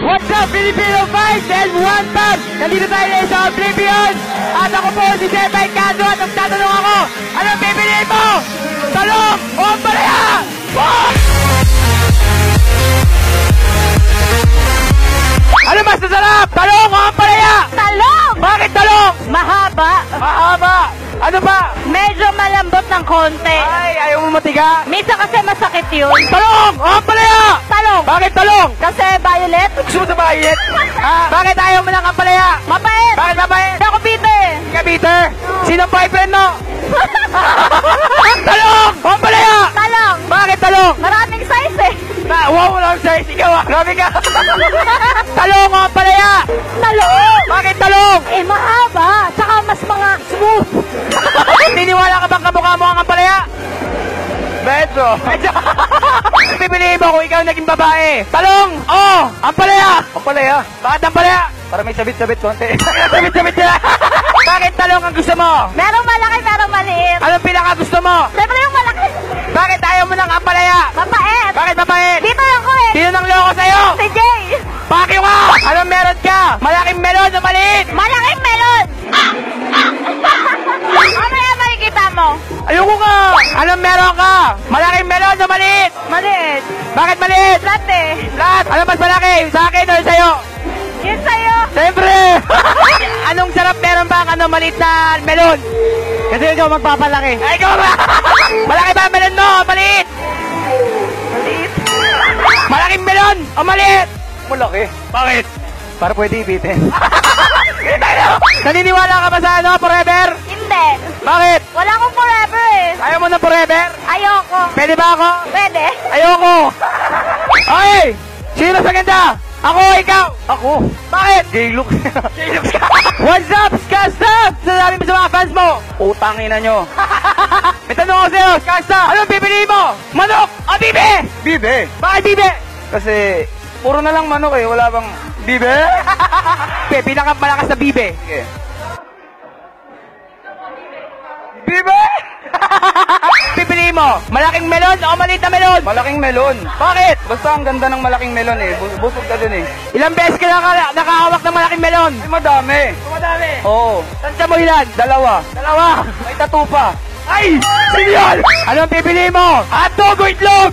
What's up, Filipino Fights and One Pop? Nandito tayo na sa Oblivion. At ako po si Jebay Cado at magtatanong ako, anong pipiliin mo? Talong o ampalaya? Ano mas masarap? Talong o ampalaya? Talong! Bakit talong? Mahaba. Mahaba. Ano ba? Medyo malambot ng konti. Ay, ayaw mo matiga. Minsan kasi masakit yun. Talong o ampalaya? Talong. Bakit talong? Kasi violet. Gusto mo sa bayit? Bakit ayaw mo ng ampalaya? Mapait. Bakit mabait? Hindi ako bite. Ka, Peter? Sinong boyfriend mo? Talong! O ampalaya? Talong. Bakit talong? Maraming size eh. Wow, lang size. Ikaw ah. Grabe ka. Talong o ampalaya? Talong. Bakit talong? Eh, mahaba. Tsaka mas mga smooth. Tiniwala ka bang kamukha mo ang ampalaya? Medyo. Pipiliin mo kung ikaw naging babae. Talong o ampalaya? Ampalaya. Bakit ampalaya? Para may sabit-sabit konti. Sabit-sabit na. Bakit talong ang gusto mo? Merong malaki, merong maliit. Anong pinaka gusto mo? Siyempre yung malaki. Bakit ayaw mo ng ampalaya? Mapait. Bakit mabait? Dito ako eh. Sino nang loko sa'yo? Si Jay. Pakyo ka! Anong meron ka? Malaking melon o maliit? Malaking melon. Ano yung makikita mo? Ayoko nga! Anong meron ka? Malaking melon o maliit? Maliit. Bakit maliit? Flat eh. Lahat! Ano mas malaki? Sa akin o sa'yo? Yun sa'yo. Siyempre! Anong sarap meron bang maliit na melon? Kasi ikaw magpapalaki. Ay, ikaw ba? Malaki ba ang melon mo? Maliit? Maliit. Malaking melon o maliit? Malaki. Bakit? Para pwede ibitin. Naniniwala ka ba sa forever? Hindi. Bakit? Wala akong forever eh. Ayaw mo na forever? Ayoko. Pwede ba ako? Pwede. Ayoko! Okay! Sino sa ganda? Ako o ikaw? Ako. Bakit? Gay look. Gay looks ka. What's up, Skasta? Sasabi mo sa mga fans mo? Utangin na nyo. May tanong ako sa'yo, Skasta. Anong pipiliin mo? Manok o bibe? Bibe. Bakit bibe? Kasi puro na lang manok eh. Wala bang bibe? Pinakamalakas na bibe. Sige. Bibe! Pipiliin mo, malaking melon o maliit na melon? Malaking melon. Bakit? Basta ang ganda ng malaking melon eh. Busog ka dun eh. Ilang beses ka nakahawak ng malaking melon? Ay, madami. Madami? Oo. Tansya mo ilan? Dalawa. Dalawa? May tattoo pa. Ay! Sino yun? Anong pipiliin mo? Hotdog o itlog?